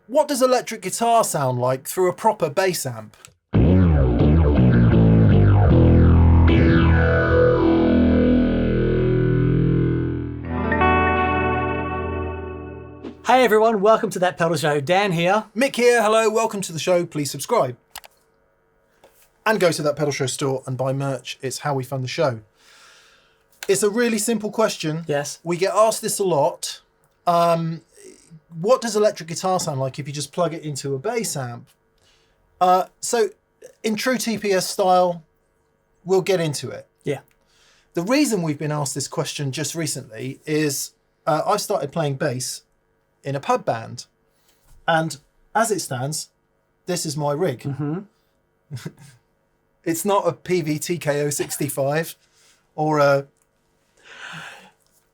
What does electric guitar sound like through a proper bass amp? Hey everyone, welcome to That Pedal Show. Dan here. Mick here, hello, welcome to the show. Please subscribe. And go to That Pedal Show store and buy merch. It's how we fund the show. It's a really simple question. Yes. We get asked this a lot. What does electric guitar sound like if you just plug it into a bass amp? So in true TPS style, we'll get into it. Yeah. The reason we've been asked this question just recently is I've started playing bass in a pub band. And as it stands, this is my rig. Mm-hmm. It's not a PVTKO 65 or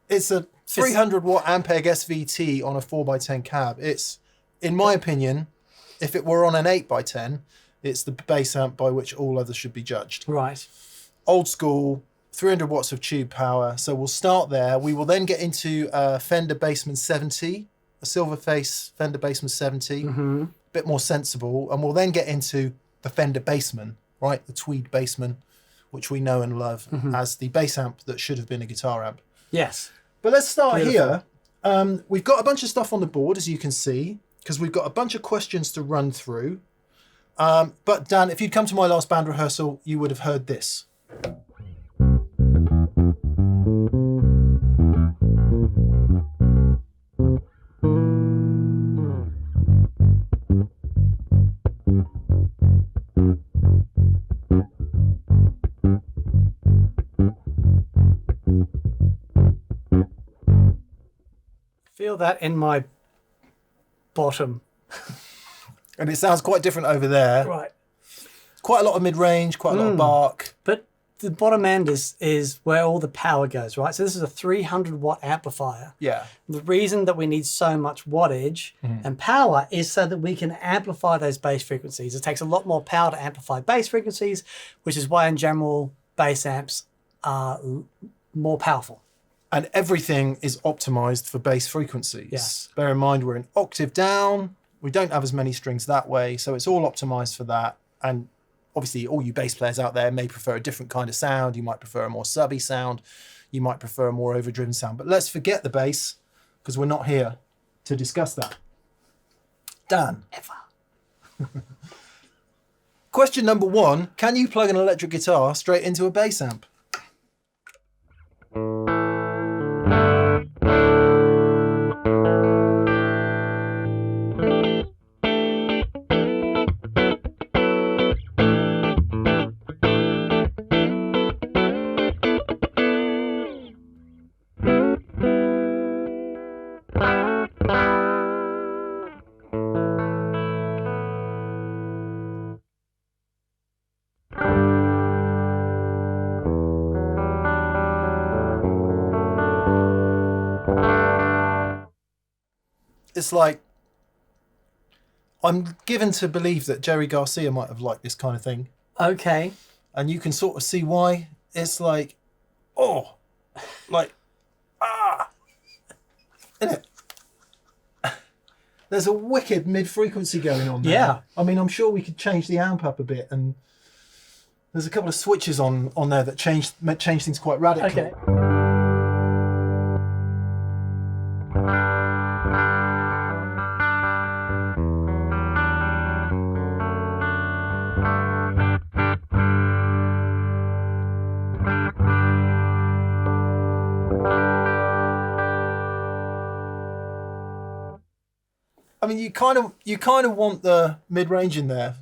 it's a 300 watt Ampeg SVT on a 4x10 cab. It's, in my opinion, if it were on an 8x10, it's the bass amp by which all others should be judged. Right. Old school, 300 watts of tube power. So we'll start there. We will then get into Fender Bassman 70, a silver face Fender Bassman 70, Mm-hmm. a bit more sensible. And we'll then get into the Fender Bassman, right? The Tweed Bassman, which we know and love as the bass amp that should have been a guitar amp. Yes. But let's start Beautiful. here. We've got a bunch of stuff on the board, as you can see, because we've got a bunch of questions to run through. But Dan, if you'd come to my last band rehearsal, you would have heard this. Feel that in my bottom. And it sounds quite different over there. Right. Quite a lot of mid-range, quite a lot of bark. But the bottom end is where all the power goes, right? So this is a 300 watt amplifier. Yeah. The reason that we need so much wattage and power is so that we can amplify those bass frequencies. It takes a lot more power to amplify bass frequencies, which is why in general bass amps are more powerful. And everything is optimized for bass frequencies. Yes. Bear in mind, we're an octave down. We don't have as many strings that way. So it's all optimized for that. And obviously, all you bass players out there may prefer a different kind of sound. You might prefer a more subby sound. You might prefer a more overdriven sound. But let's forget the bass, because we're not here to discuss that. Dan. Ever. Question number 1. Can you plug an electric guitar straight into a bass amp? It's like, I'm given to believe that Jerry Garcia might have liked this kind of thing. Okay. And you can sort of see why. It's like, oh, like, isn't it? There's a wicked mid-frequency going on there. Yeah. I mean, I'm sure we could change the amp up a bit, and there's a couple of switches on there that change things quite radically. Okay. I mean, you kind of want the mid-range in there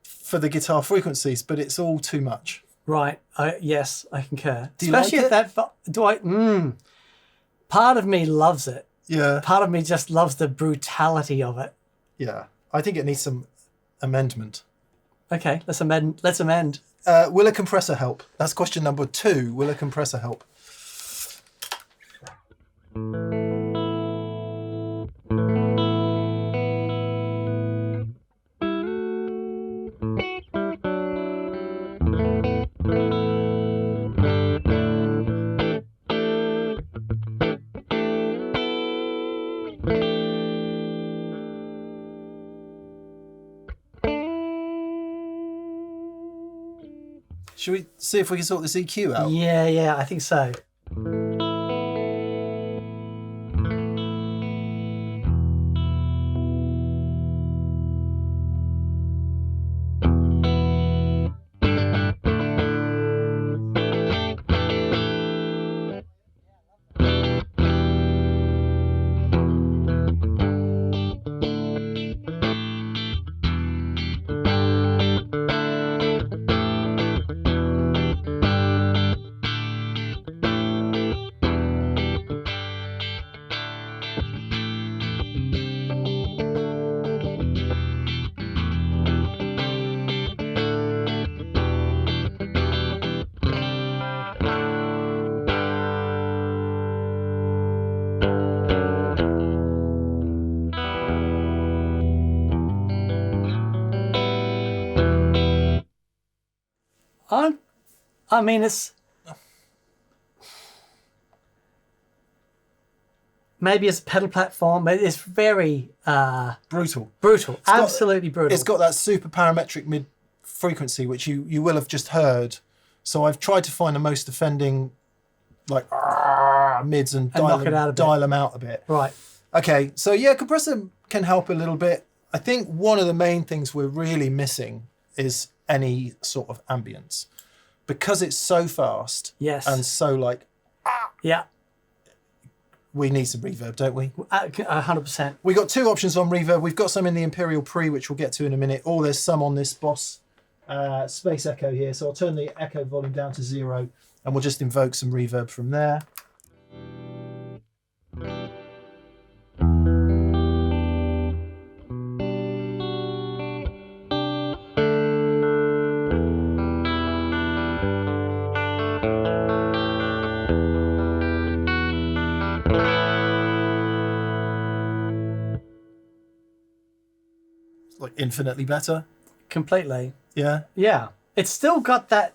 for the guitar frequencies, but it's all too much. Right. Yes, I concur. Do you Especially like if that. Do I? Part of me loves it. Yeah. Part of me just loves the brutality of it. Yeah. I think it needs some amendment. Okay, let's amend. Let's amend. Will a compressor help? That's question number 2. Will a compressor help? Should we see if we can sort this EQ out? Yeah, I think so. I mean, it's maybe it's a pedal platform, but it's very brutal. Absolutely brutal. It's got that super parametric mid frequency, which you will have just heard. So I've tried to find the most offending, like mids and dial them out a bit. Right. Okay. So yeah, compressor can help a little bit. I think one of the main things we're really missing is any sort of ambience. Because it's so fast, yes, and so like, yeah, we need some reverb, don't we? 100%. We got two options on reverb. We've got some in the Imperial Pre, which we'll get to in a minute, or there's some on this Boss Space Echo here. So I'll turn the echo volume down to 0, and we'll just invoke some reverb from there. Like infinitely better. Completely. Yeah. Yeah. It's still got that.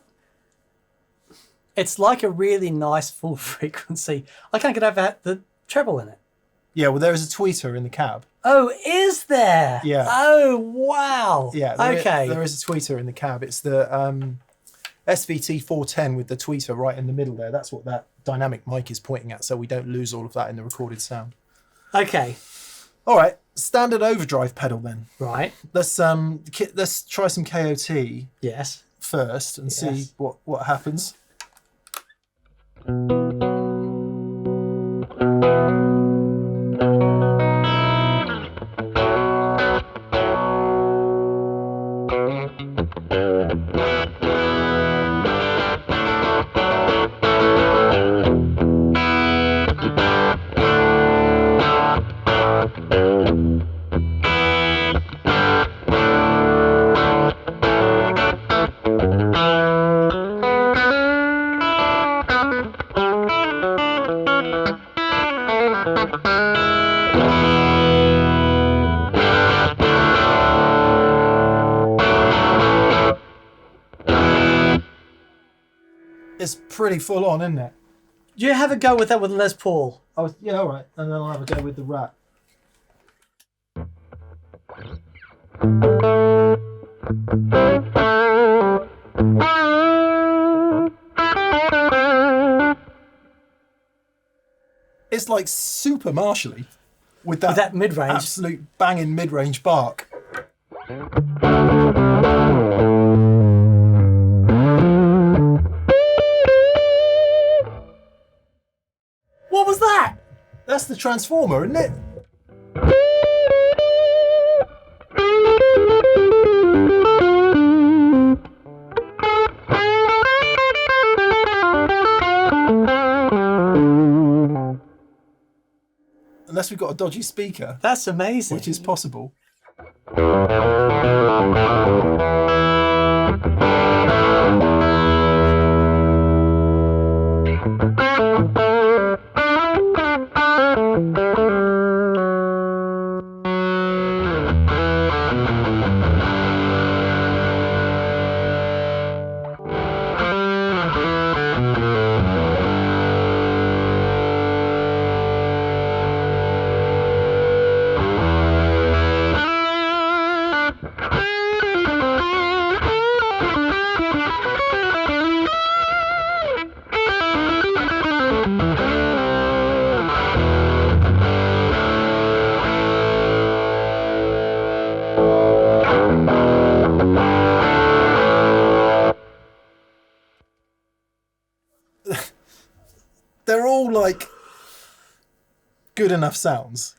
It's like a really nice full frequency. I can't get over the treble in it. Yeah, well, there is a tweeter in the cab. Oh, is there? Yeah. Oh, wow. Yeah. Okay. There is a tweeter in the cab. It's the SVT 410 with the tweeter right in the middle there. That's what that dynamic mic is pointing at, so we don't lose all of that in the recorded sound. Okay. All right, standard overdrive pedal then. Right. Let's try some KOT. Yes. First and see what happens. It's pretty full on, isn't it? Do you have a go with that with Les Paul? Yeah, all right. And then I'll have a go with the Rat. It's like super martially with that mid-range, absolute banging mid-range bark. What was that? That's the transformer, isn't it? Unless we've got a dodgy speaker. That's amazing. Which is possible. all like good enough sounds,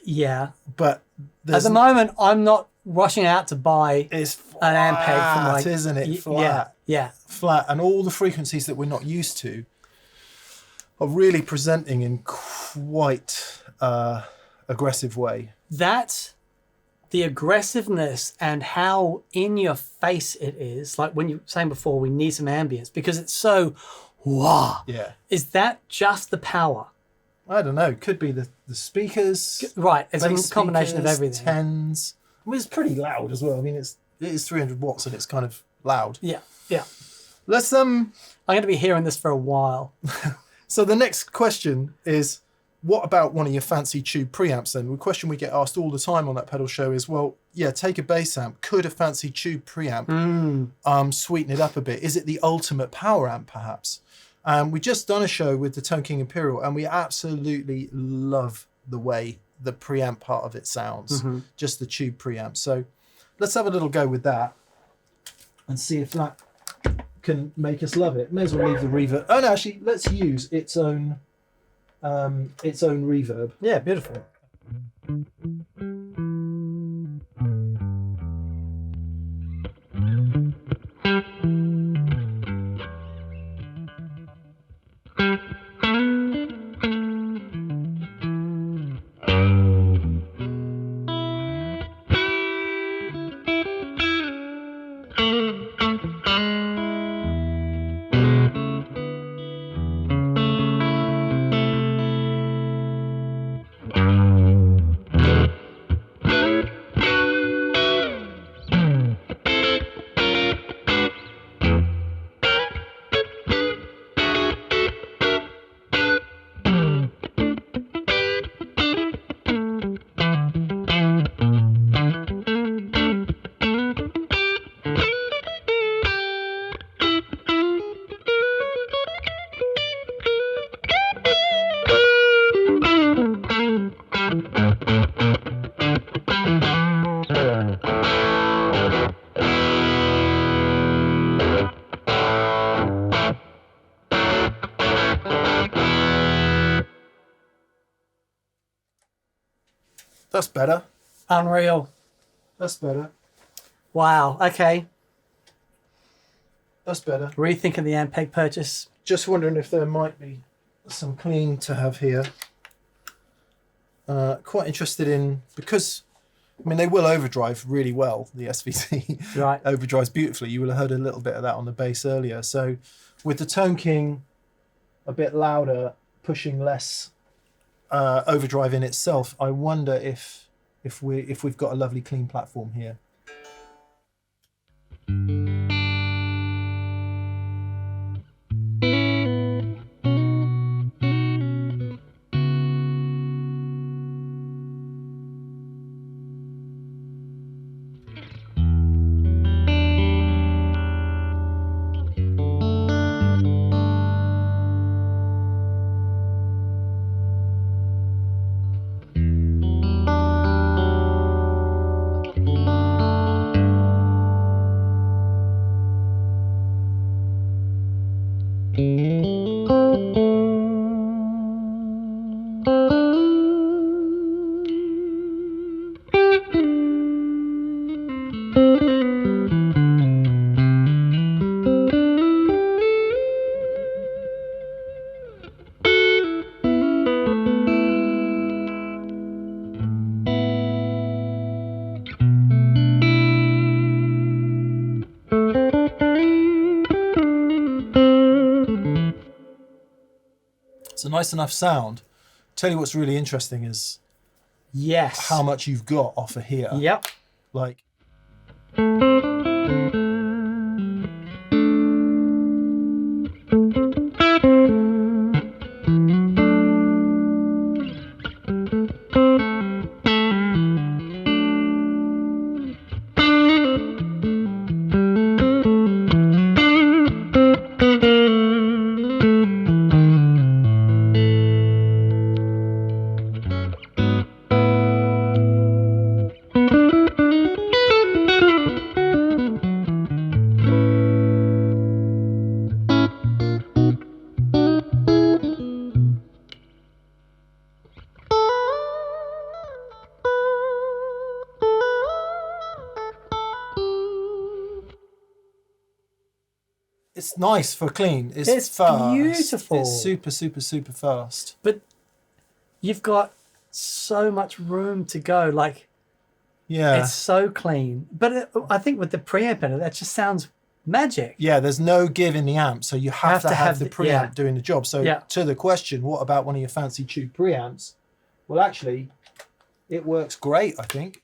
Yeah. but At the moment, I'm not rushing out to buy it's an Ampeg from like, isn't it? Yeah, Flat. yeah. Flat, and all the frequencies that we're not used to are really presenting in quite aggressive way. That's the aggressiveness and how in your face it is. Like when you were saying before, we need some ambience because it's so wow. Yeah. Is that just the power? I don't know. Could be the speakers. Right. It's bass a combination of speakers, everything. Tens. I mean, it's pretty loud as well. I mean, it is 300 watts and it's kind of loud. Yeah. Yeah. Let's I'm going to be hearing this for a while. So the next question is, what about one of your fancy tube preamps then? The question we get asked all the time on that pedal show is, well, yeah, take a bass amp. Could a fancy tube preamp sweeten it up a bit? Is it the ultimate power amp perhaps? We just done a show with the Tone King Imperial and we absolutely love the way the preamp part of it sounds, just the tube preamp. So let's have a little go with that and see if that can make us love it. May as well leave the reverb. Oh no, actually, let's use its own reverb. Yeah, beautiful. That's better. Unreal. That's better. Wow. Okay. That's better. Rethinking the Ampeg purchase. Just wondering if there might be some clean to have here. Quite interested in, because I mean they will overdrive really well, the SVT. Right. Overdrives beautifully. You will have heard a little bit of that on the bass earlier. So with the Tone King a bit louder, pushing less overdrive in itself, I wonder if we've got a lovely clean platform here. It's a nice enough sound. Tell you what's really interesting is Yes. how much you've got off of here. Yep. Like, It's nice for clean. It's fast. Beautiful. It's super, super, super fast. But you've got so much room to go. Like, Yeah. it's so clean. But I think with the preamp in it, that just sounds magic. Yeah, there's no give in the amp, so you have to have the preamp yeah. doing the job. So to the question, what about one of your fancy tube preamps? Well, actually, it works great, I think.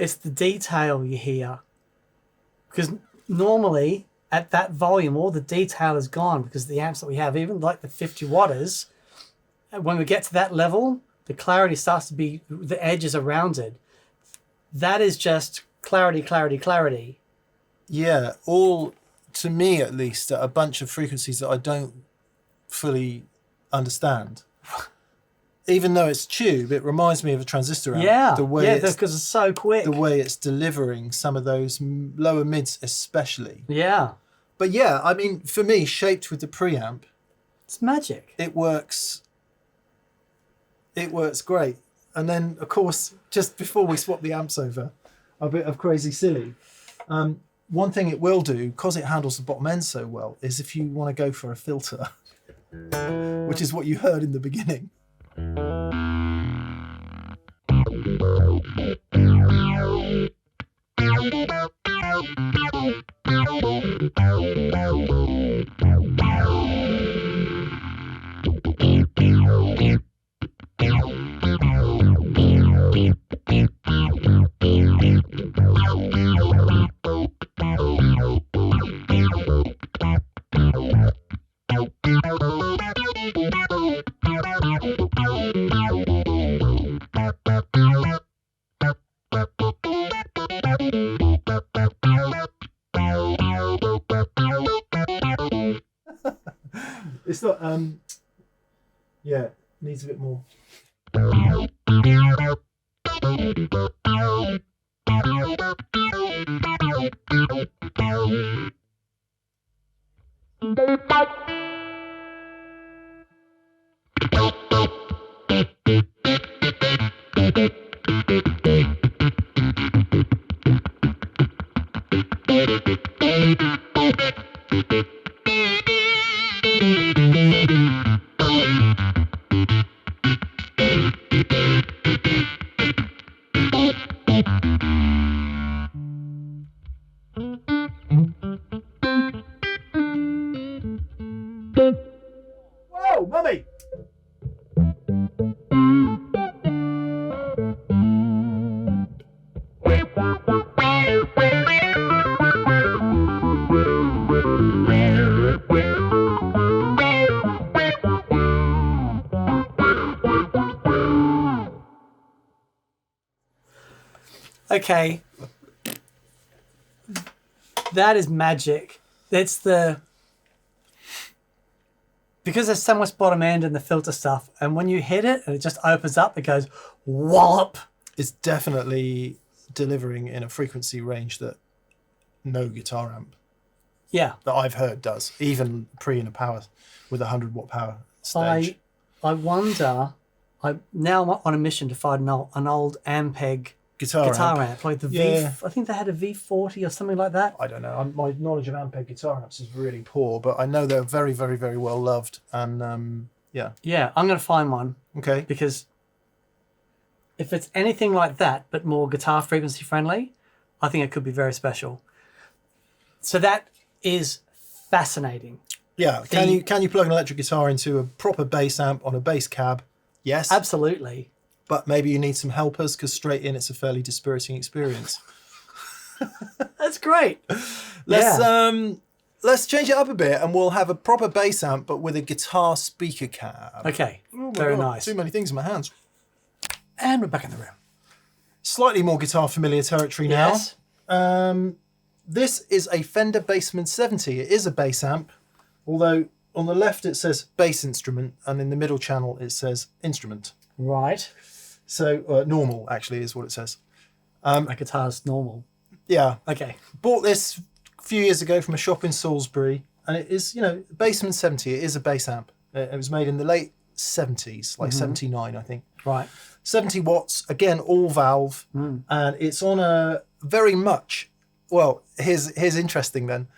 It's the detail you hear. Because normally at that volume, all the detail is gone because the amps that we have, even like the 50 watters, when we get to that level, the clarity starts to be, the edges are rounded. That is just clarity, clarity, clarity. Yeah, all, to me at least, a bunch of frequencies that I don't fully understand. Even though it's tube, it reminds me of a transistor amp. Yeah, the way because it's so quick. The way it's delivering some of those lower mids especially. Yeah. But yeah, I mean, for me, shaped with the preamp, it's magic. It works great. And then, of course, just before we swap the amps over, a bit of crazy silly. One thing it will do, because it handles the bottom end so well, is if you want to go for a filter, which is what you heard in the beginning. It's not, yeah, needs a bit more. Whoa, mummy! Okay, that is magic. That's the, because there's so much bottom end in the filter stuff, and when you hit it and it just opens up, it goes wallop. It's definitely delivering in a frequency range that no guitar amp Yeah. that I've heard does, even pre in a power with 100-watt power stage. I wonder. Now I'm on a mission to find an old Ampeg Guitar amp, like the I think they had a V40 or something like that. I don't know. My knowledge of Ampeg guitar amps is really poor, but I know they're very, very, very well loved. And yeah. Yeah, I'm going to find one. Okay. Because if it's anything like that, but more guitar frequency friendly, I think it could be very special. So that is fascinating. Yeah. Can you plug an electric guitar into a proper bass amp on a bass cab? Yes. Absolutely. But maybe you need some helpers because straight in it's a fairly dispiriting experience. That's great. Let's change it up a bit and we'll have a proper bass amp but with a guitar speaker cab. Okay. Oh very God, nice. Too many things in my hands. And we're back in the room. Slightly more guitar familiar territory now. Yes. This is a Fender Bassman 70. It is a bass amp, although on the left it says bass instrument and in the middle channel it says instrument. Right. So normal actually is what it says. My guitar's normal. Yeah. Okay. Bought this a few years ago from a shop in Salisbury, and it is, Bassman 70. It is a bass amp. It was made in the late 70s, like 79, I think. Right. 70 watts, again, all valve, and it's on a very much, well, here's interesting then.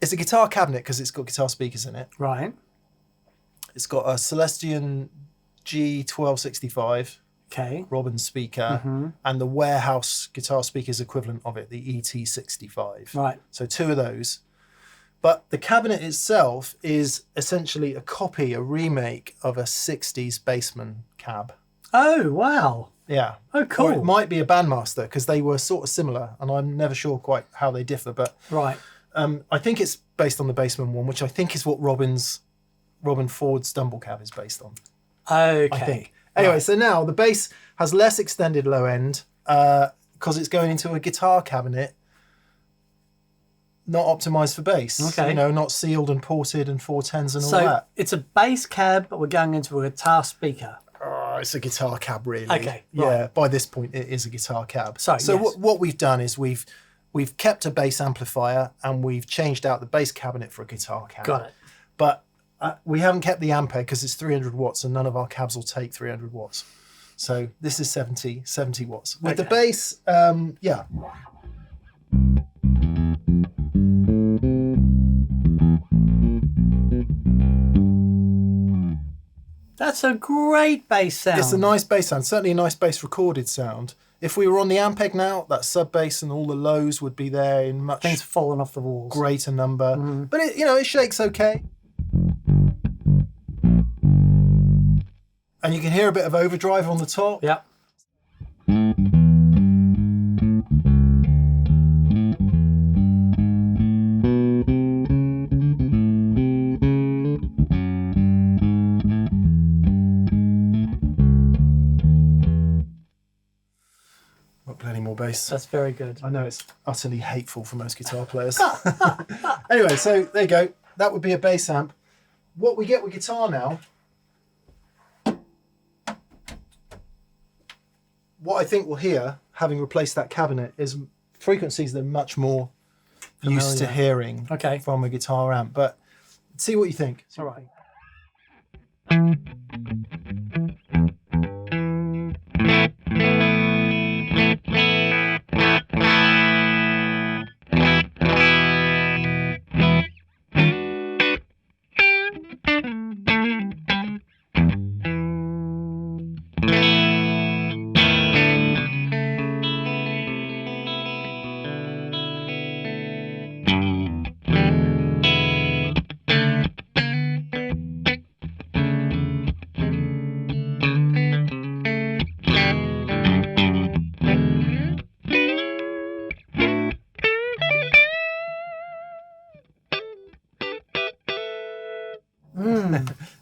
It's a guitar cabinet because it's got guitar speakers in it. Right. It's got a Celestion G1265. Okay. Robin speaker and the warehouse guitar speakers equivalent of it, the ET65. Right. So two of those. But the cabinet itself is essentially a copy, a remake of a 60s Bassman cab. Oh, wow. Yeah. Oh, cool. Or it might be a Bandmaster because they were sort of similar and I'm never sure quite how they differ. But right. I think it's based on the Bassman one, which I think is what Robin Ford's Stumble cab is based on. Okay. I think. Anyway, so now the bass has less extended low end because it's going into a guitar cabinet, not optimized for bass. Okay. Not sealed and ported and 410s and all that. So it's a bass cab, but we're going into a guitar speaker. Oh, it's a guitar cab, really. Okay. Yeah. Right. By this point, it is a guitar cab. So yes. What we've done is we've kept a bass amplifier and we've changed out the bass cabinet for a guitar cab. Got it. But we haven't kept the Ampeg because it's 300 watts and none of our cabs will take 300 watts. So this is 70 watts. With the bass, yeah. That's a great bass sound. It's a nice bass sound, certainly a nice bass recorded sound. If we were on the Ampeg now, that sub bass and all the lows would be there in much things falling off the walls. Greater number. But it shakes okay. And you can hear a bit of overdrive on the top. Yep. Got plenty more bass. That's very good. I know it's utterly hateful for most guitar players. Anyway, so there you go. That would be a bass amp. What we get with guitar now, what I think we'll hear, having replaced that cabinet, is frequencies that are much more used to hearing from a guitar amp. But see what you think. All right.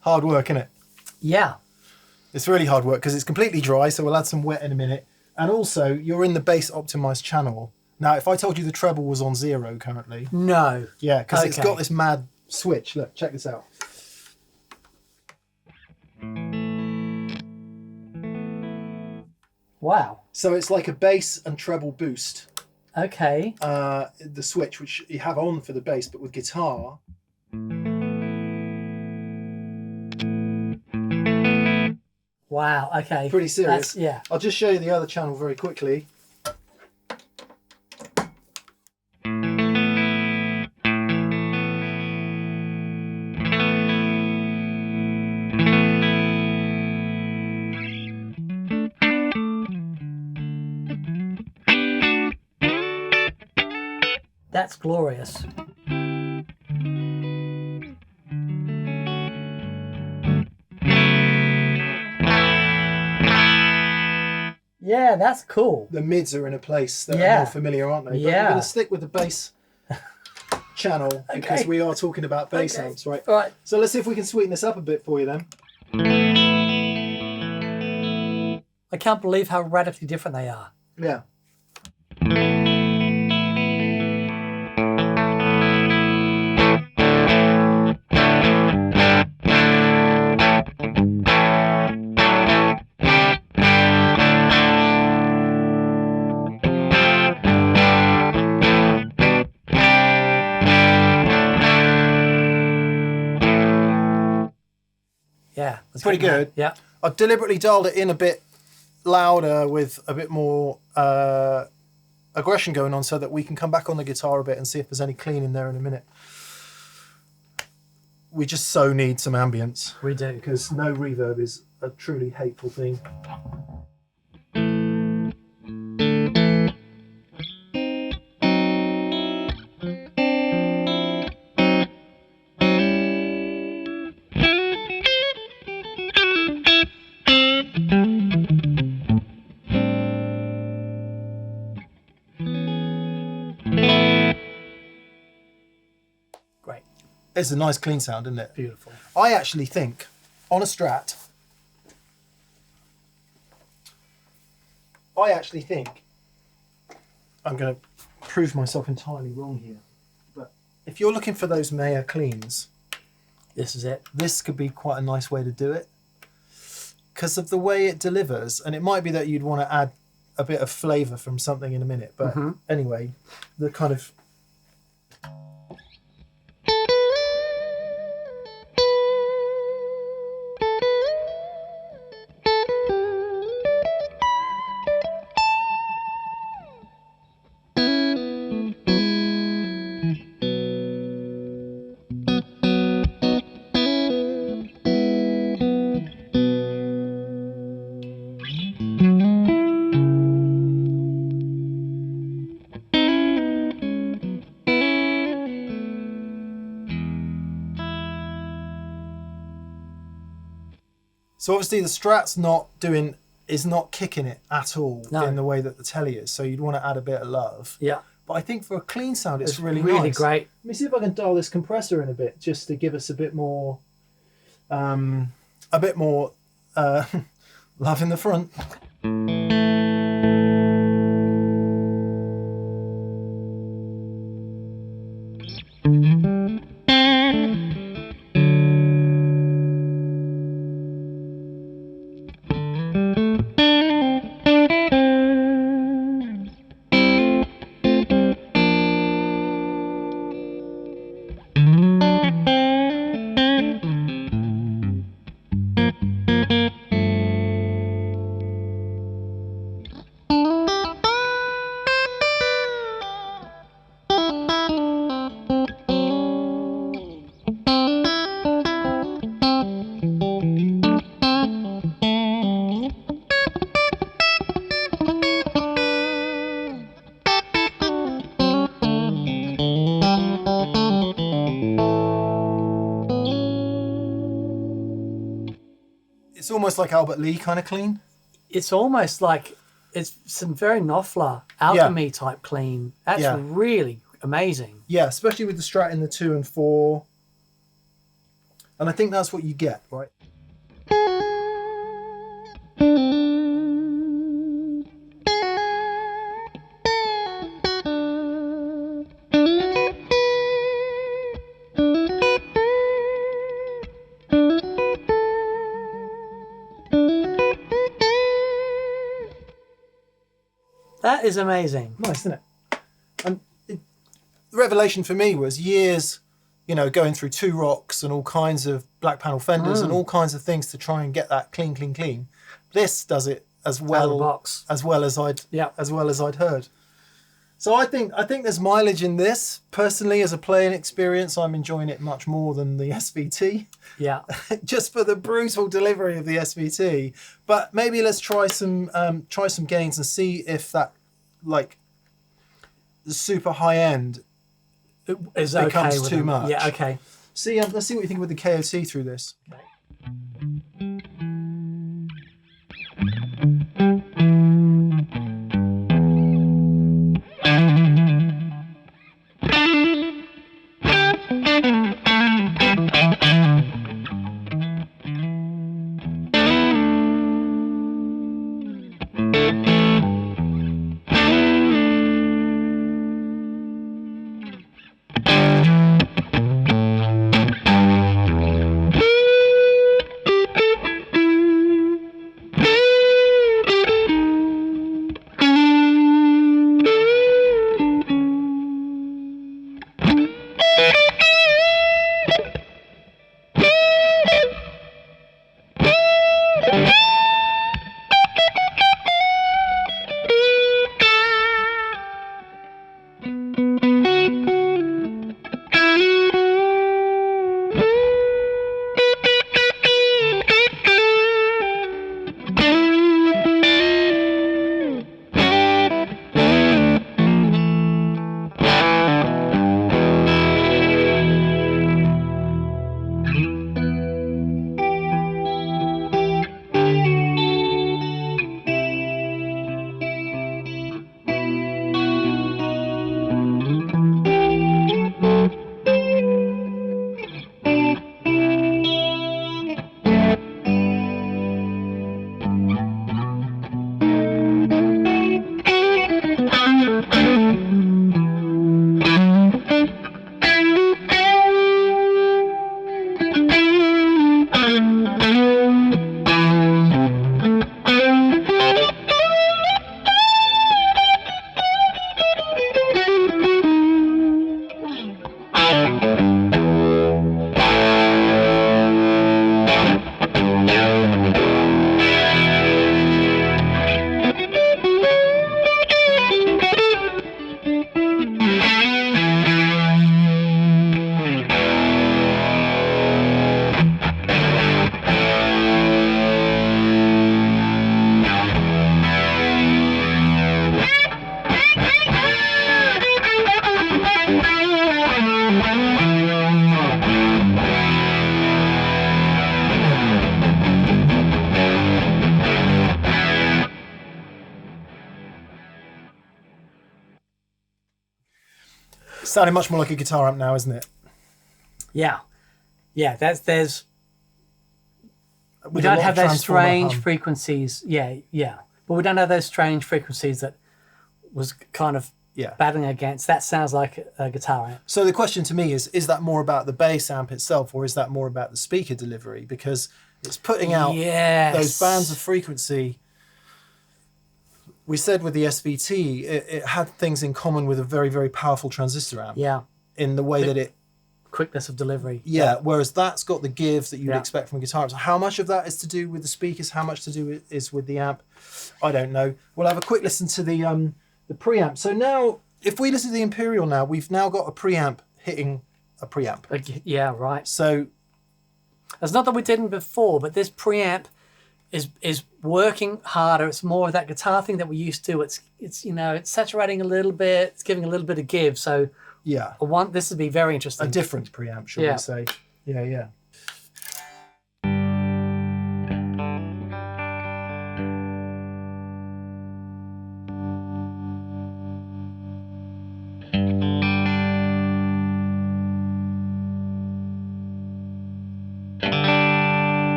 Hard work, isn't it? Yeah. It's really hard work because it's completely dry, so we'll add some wet in a minute. And also, you're in the bass optimized channel. Now, if I told you the treble was on 0 currently. No. Yeah, because it's got this mad switch. Look, check this out. Wow. So it's like a bass and treble boost. Okay. the switch, which you have on for the bass, but with guitar. Wow. Okay. Pretty serious. Yeah. I'll just show you the other channel very quickly. That's glorious. Yeah, that's cool. The mids are in a place that are more familiar, aren't they? But Yeah. I'm going to stick with the bass channel because we are talking about bass amps, right? All right. So let's see if we can sweeten this up a bit for you then. I can't believe how radically different they are. Yeah. Yeah, It's pretty good. Yeah. I've deliberately dialed it in a bit louder with a bit more aggression going on so that we can come back on the guitar a bit and see if there's any clean in there in a minute. We just so need some ambience. We do. Because no reverb is a truly hateful thing. Great. It's a nice clean sound, isn't it? Beautiful. I actually think on a Strat, I'm going to prove myself entirely wrong here, but if you're looking for those Mayer cleans, This is it. this could be quite a nice way to do it because of the way it delivers. And it might be that you'd want to add a bit of flavour from something in a minute, but anyway, the kind of so obviously the Strat's is not kicking it at all in the way that the Tele is. So you'd want to add a bit of love. Yeah. But I think for a clean sound, it's really great. Let me see if I can dial this compressor in a bit, just to give us a bit more love in the front. It's almost like Albert Lee kind of clean. It's almost like it's some very Knopfler alchemy type clean. That's really amazing. Yeah, especially with the Strat in the 2 and 4. And I think that's what you get, right? That is amazing. Nice, isn't it? And the revelation for me was years, you know, going through Two Rocks and all kinds of black panel Fenders and all kinds of things to try and get that clean. This does it as well as I'd heard. So I think there's mileage in this. Personally, as a playing experience, I'm enjoying it much more than the SVT. Yeah. Just for the brutal delivery of the SVT. But maybe let's try some gains and see if that, like, the super high end is becomes okay too much. Yeah, okay. See, let's see what you think with the KOT through this. Okay. Sounding much more like a guitar amp now, isn't it? Yeah. There's we With a don't lot have of those strange hum. frequencies. Yeah. But we don't have those strange frequencies that was kind of battling against. That sounds like a guitar amp. So the question to me is that more about the bass amp itself, or is that more about the speaker delivery? Because it's putting out those bands of frequency. We said with the SVT, it had things in common with a very, very powerful transistor amp. Yeah. In the way that it... Quickness of delivery. Yeah, whereas that's got the give that you'd expect from a guitar amp. So how much of that is to do with the speakers? How much to do is with the amp? I don't know. We'll have a quick listen to the preamp. So now, if we listen to the Imperial now, we've now got a preamp hitting a preamp. Yeah, right. So... It's not that we didn't before, but this preamp is working harder. It's more of that guitar thing that we used to. It's it's saturating a little bit. It's giving a little bit of give. So yeah, I want this to be very interesting. A different preamp, shall we say? Yeah.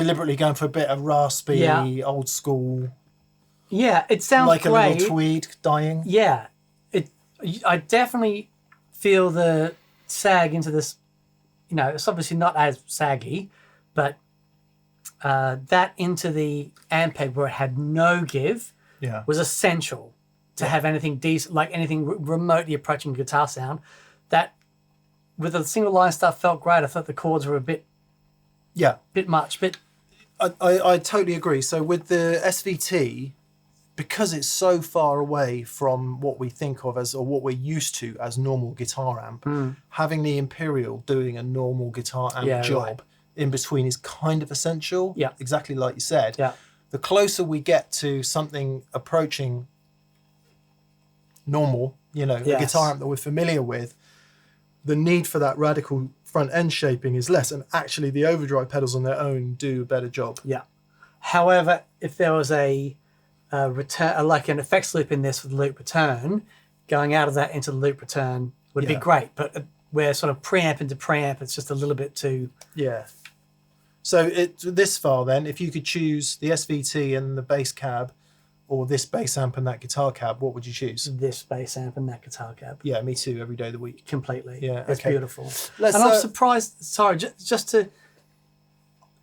deliberately going for a bit of raspy, old school. Yeah, it sounds like great. a little tweed dying. Yeah, I definitely feel the sag into this. You know, it's obviously not as saggy, but that into the Ampeg where it had no give was essential to have anything decent, like anything remotely approaching guitar sound. That with the single line stuff felt great. I thought the chords were a bit much. But I totally agree. So with the SVT, because it's so far away from what we think of as, or what we're used to as normal guitar amp, having the Imperial doing a normal guitar amp job in between is kind of essential. Yeah. Exactly like you said. Yeah. The closer we get to something approaching normal, you know, a guitar amp that we're familiar with, the need for that radical front end shaping is less, and actually the overdrive pedals on their own do a better job. Yeah. However, if there was a return, like an effects loop in this with loop return, going out of that into the loop return would be great. But we're sort of preamp into preamp, it's just a little bit too. Yeah. So this far then, if you could choose the SVT and the bass cab, or this bass amp and that guitar cab, what would you choose? This bass amp and that guitar cab. Yeah, me too, every day of the week. Completely. Yeah, it's beautiful. And I'm surprised, sorry, just to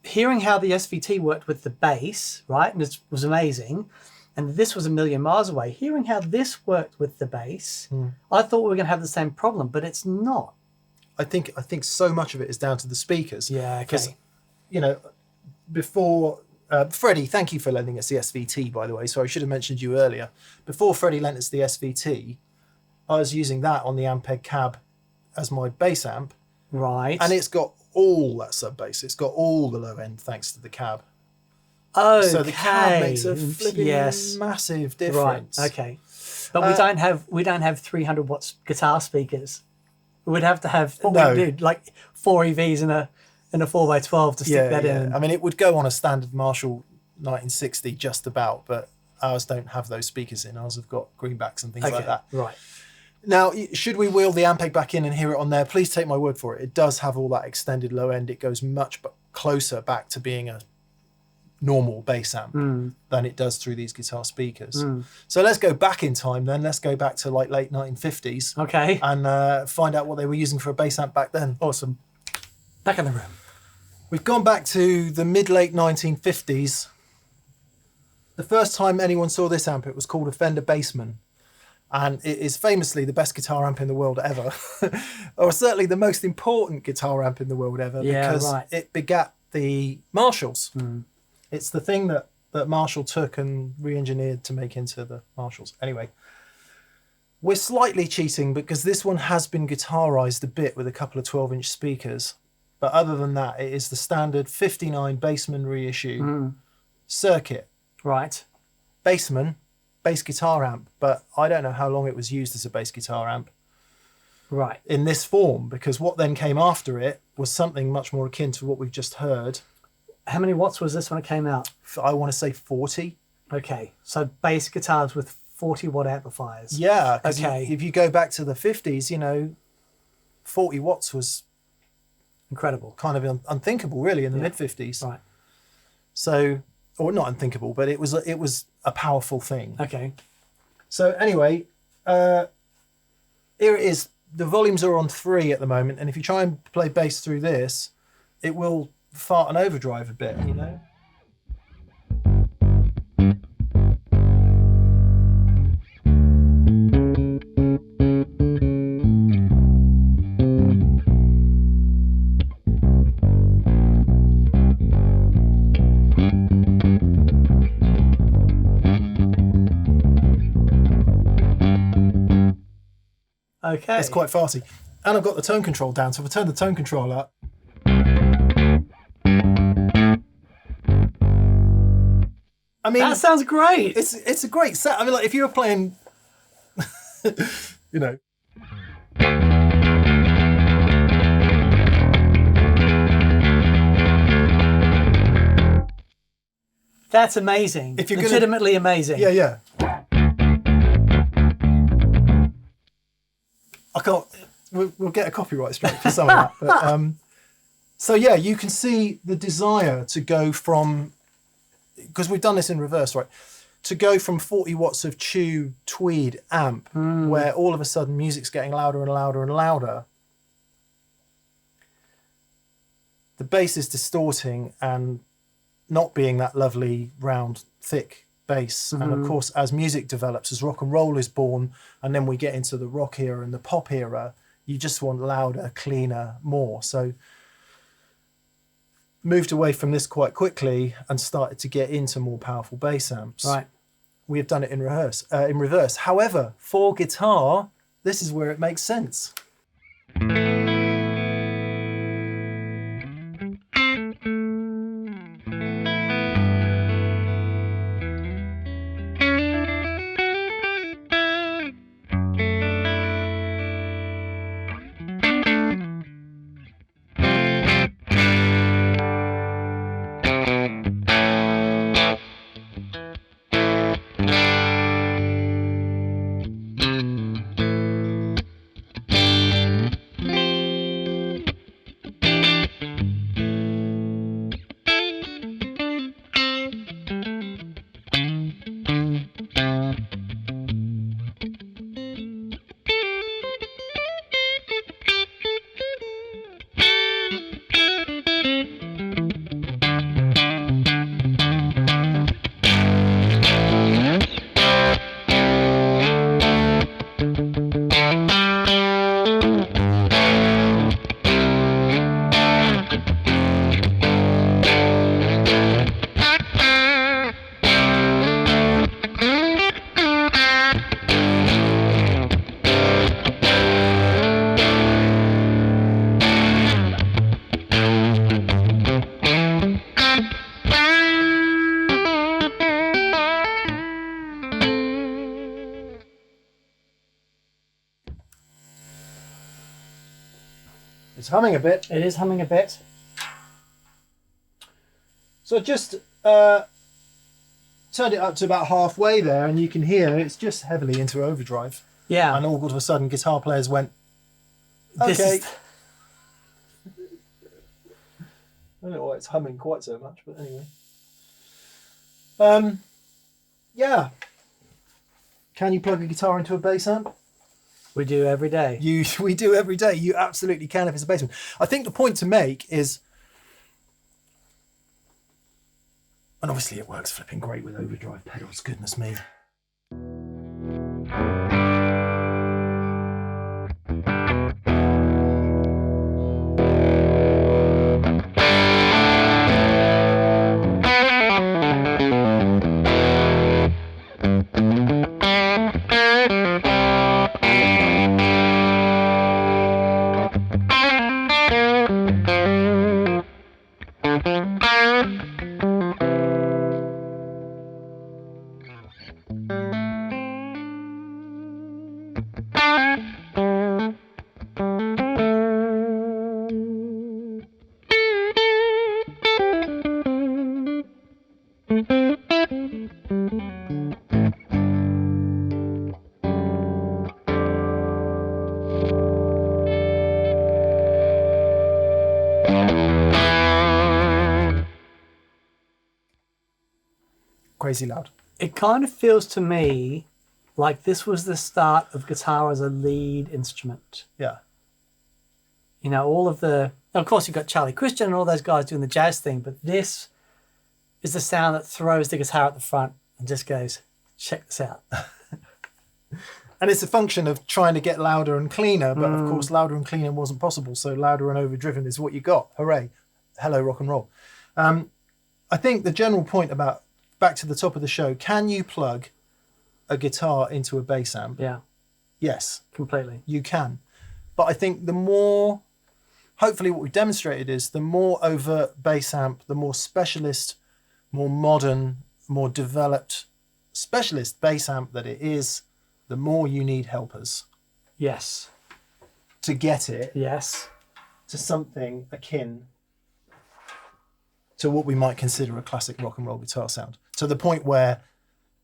hearing how the SVT worked with the bass, right? And it was amazing. And this was a million miles away. Hearing how this worked with the bass, I thought we were going to have the same problem, but it's not. I think so much of it is down to the speakers. Yeah, okay. Because, you know, before... Freddie, thank you for lending us the SVT, by the way. So I should have mentioned you earlier. Before Freddie lent us the SVT, I was using that on the Ampeg cab as my bass amp. Right. And it's got all that sub bass. It's got all the low end thanks to the cab. Oh, so the cab makes a flipping massive difference. Right. Okay. But we don't have 300 watts guitar speakers. We'd have to have we did, like 4 EVs and a 4x12 to stick that in. I mean, it would go on a standard Marshall 1960 just about, but ours don't have those speakers in. Ours have got greenbacks and things like that. Right. Now, should we wheel the Ampeg back in and hear it on there? Please take my word for it. It does have all that extended low end. It goes much closer back to being a normal bass amp than it does through these guitar speakers. So let's go back in time then. Let's go back to like late 1950s. Okay. And find out what they were using for a bass amp back then. Awesome. Back in the room. We've gone back to the mid-late 1950s. The first time anyone saw this amp, it was called a Fender Bassman. And it is famously the best guitar amp in the world ever. Or certainly the most important guitar amp in the world ever. Because it begat the Marshalls. It's the thing that Marshall took and re-engineered to make into the Marshalls. Anyway, we're slightly cheating because this one has been guitarized a bit with a couple of 12-inch speakers. But other than that, it is the standard 59 Bassman reissue circuit. Right. Bassman, bass guitar amp. But I don't know how long it was used as a bass guitar amp. Right. In this form, because what then came after it was something much more akin to what we've just heard. How many watts was this when it came out? I want to say 40. Okay. So bass guitars with 40 watt amplifiers. Yeah. Okay. If you go back to the 50s, you know, 40 watts was... incredible. Kind of unthinkable, really, in the mid-50s. Right. So, or not unthinkable, but it was a powerful thing. Okay. So anyway, here it is. The volumes are on 3 at the moment, and if you try and play bass through this, it will fart and overdrive a bit, you know? Okay. It's quite farty. And I've got the tone control down, so if I turn the tone control up. I mean, that sounds great. It's a great set. I mean, like if you were playing, you know. That's amazing. If you're legitimately amazing. Yeah, yeah. I can't. We'll get a copyright strike for some of that. But, So yeah, you can see the desire to go from, because we've done this in reverse, right? To go from 40 watts of tube Tweed amp, where all of a sudden music's getting louder and louder and louder. The bass is distorting and not being that lovely, round, thick bass. And of course, as music develops, as rock and roll is born, and then we get into the rock era and the pop era, you just want louder, cleaner, more. So moved away from this quite quickly and started to get into more powerful bass amps. Right. We have done it in reverse. However, for guitar, this is where it makes sense. It's humming a bit. It is humming a bit. So just turned it up to about halfway there, and you can hear it's just heavily into overdrive. Yeah. And all of a sudden, guitar players went, This okay. is- I don't know why it's humming quite so much, but anyway. Yeah. Can you plug a guitar into a bass amp? We do every day. We do every day. You absolutely can if it's a bass amp. I think the point to make is, and obviously it works flipping great with overdrive pedals, goodness me. Crazy loud. It kind of feels to me like this was the start of guitar as a lead instrument. Yeah. You know, all of the... Of course, you've got Charlie Christian and all those guys doing the jazz thing, but this is the sound that throws the guitar at the front and just goes, check this out. And it's a function of trying to get louder and cleaner, but of course louder and cleaner wasn't possible, so louder and overdriven is what you got. Hooray. Hello, rock and roll. I think the general point about, back to the top of the show, can you plug a guitar into a bass amp? Yeah, Yes, completely. you can. But I think the more, hopefully what we've demonstrated is the more overt bass amp, the more specialist, more modern, more developed specialist bass amp that it is, the more you need helpers Yes. to get it Yes. to something akin to what we might consider a classic rock and roll guitar sound. To the point where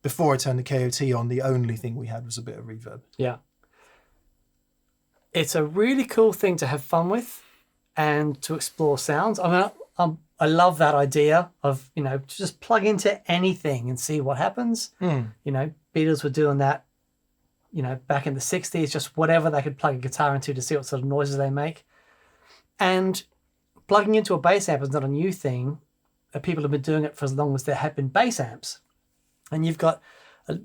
before I turned the KOT on, the only thing we had was a bit of reverb. Yeah. It's a really cool thing to have fun with. and to explore sounds. I mean, I love that idea of, you know, just plug into anything and see what happens. You know, Beatles were doing that, you know, back in the 60s, just whatever they could plug a guitar into to see what sort of noises they make. And plugging into a bass amp is not a new thing. People have been doing it for as long as there have been bass amps. And you've got,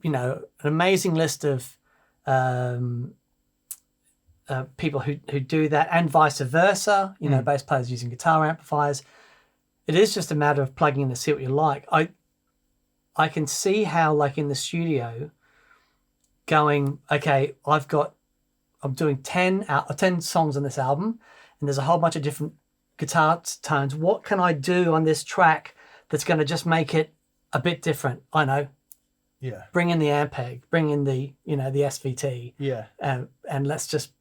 you know, an amazing list of people who do that, and vice versa, you know, bass players using guitar amplifiers. It is just a matter of plugging in to see what you like. I can see how, like, in the studio, going, okay, I'm doing 10 songs on this album, and there's a whole bunch of different guitar tones. What can I do on this track that's going to just make it a bit different? I know. Yeah. Bring in the Ampeg, bring in the, you know, the SVT. Yeah. And let's just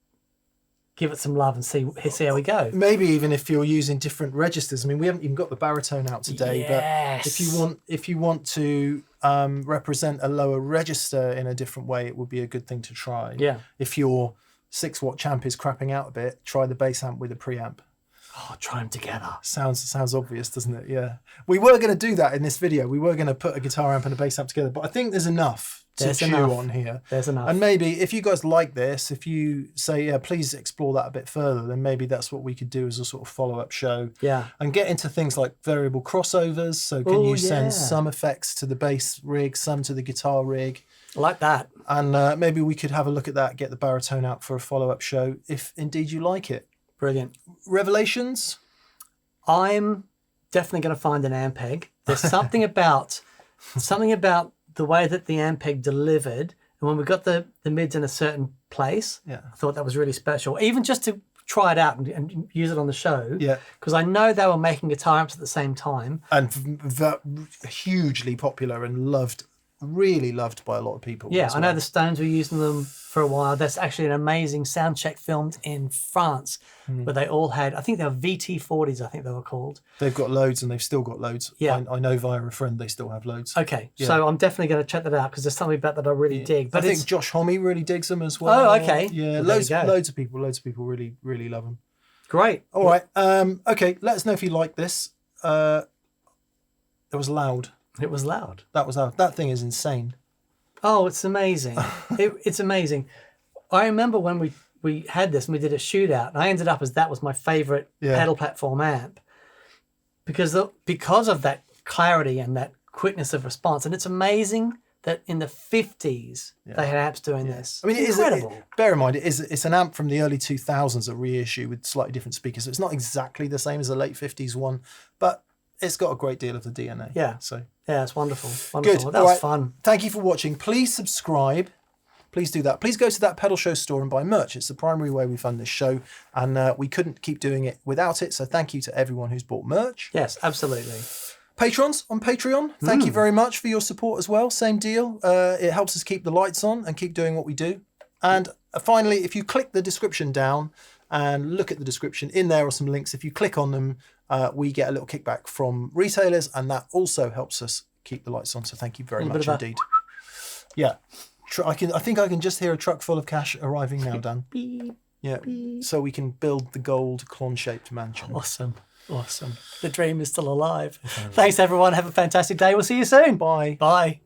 give it some love and see how we go. Maybe even if you're using different registers. I mean, we haven't even got the baritone out today, Yes. but if you want to represent a lower register in a different way, it would be a good thing to try. Yeah. If your 6-watt champ is crapping out a bit, try the bass amp with a preamp. Oh, try them together. Sounds obvious, doesn't it? Yeah. We were going to do that in this video. We were going to put a guitar amp and a bass amp together, but I think there's enough to chew on here. There's enough. And maybe if you guys like this, if you say, yeah, please explore that a bit further, then maybe that's what we could do as a sort of follow-up show. Yeah. And get into things like variable crossovers. So can you send some effects to the bass rig, some to the guitar rig? I like that. And maybe we could have a look at that, get the baritone out for a follow-up show, if indeed you like it. Brilliant. Revelations? I'm definitely going to find an Ampeg. There's something about the way that the Ampeg delivered, and when we got the mids in a certain place, I thought that was really special. Even just to try it out and use it on the show, because I know they were making guitar amps at the same time, and hugely popular and really loved by a lot of people. Yeah, I know the Stones were using them for a while. There's actually an amazing sound check filmed in France where they all had, I think they were VT40s, I think they were called. They've got loads, and they've still got loads. Yeah. I know via a friend they still have loads. Okay, so I'm definitely going to check that out because there's something about that I really dig. But I think Josh Homme really digs them as well. Oh, okay. Yeah, well, loads of people really, really love them. Great. All right. Okay, let us know if you like this. It was loud. It was loud. That was loud. That thing is insane. Oh, it's amazing. It's amazing. I remember when we had this and we did a shootout, and I ended up as that was my favorite pedal platform amp because of that clarity and that quickness of response. And it's amazing that in the 50s they had amps doing this. I mean, it's incredible. Bear in mind, it's an amp from the early 2000s, a reissue with slightly different speakers. So it's not exactly the same as the late 50s one, but it's got a great deal of the DNA. Yeah. So yeah, it's wonderful. Good. That was fun. Thank you for watching. Please subscribe. Please do that. Please go to that Pedal Show store and buy merch. It's the primary way we fund this show, and we couldn't keep doing it without it. So thank you to everyone who's bought merch. Yes, absolutely. Patrons on Patreon, thank you very much for your support as well. Same deal. It helps us keep the lights on and keep doing what we do. And finally, if you click the description down and look at the description, in there are some links. If you click on them, we get a little kickback from retailers, and that also helps us keep the lights on. So thank you very much indeed. Yeah. I think I can just hear a truck full of cash arriving now, Dan. Beep, yeah. beep. So we can build the gold clone-shaped mansion. Awesome. The dream is still alive. Thanks, everyone. Have a fantastic day. We'll see you soon. Bye. Bye.